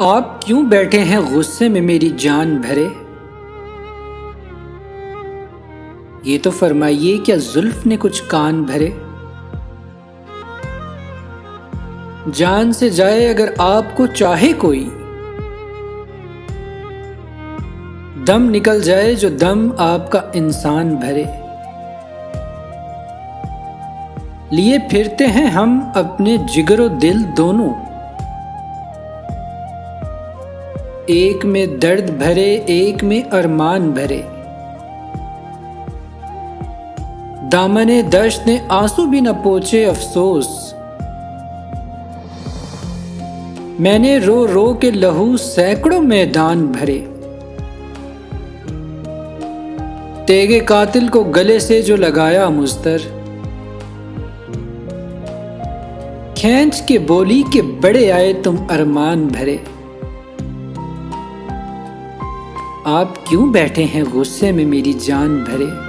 आप क्यों बैठे हैं गुस्से में मेरी जान भरे? ये तो फरमाइए क्या जुल्फ ने कुछ कान भरे? जान से जाए अगर आपको चाहे कोई, दम निकल जाए जो दम आपका इंसान भरे। लिए फिरते हैं हम अपने जिगरो दिल दोनों, एक में दर्द भरे एक में अरमान भरे। दामने दश्त ने आंसू भी न पोंछे अफसोस, मैंने रो रो के लहू सैकड़ों मैदान भरे। तेगे कातिल को गले से जो लगाया मुस्तर, खींच के बोली के बड़े आए तुम अरमान भरे। आप क्यों बैठे हैं गुस्से में मेरी जान भरे?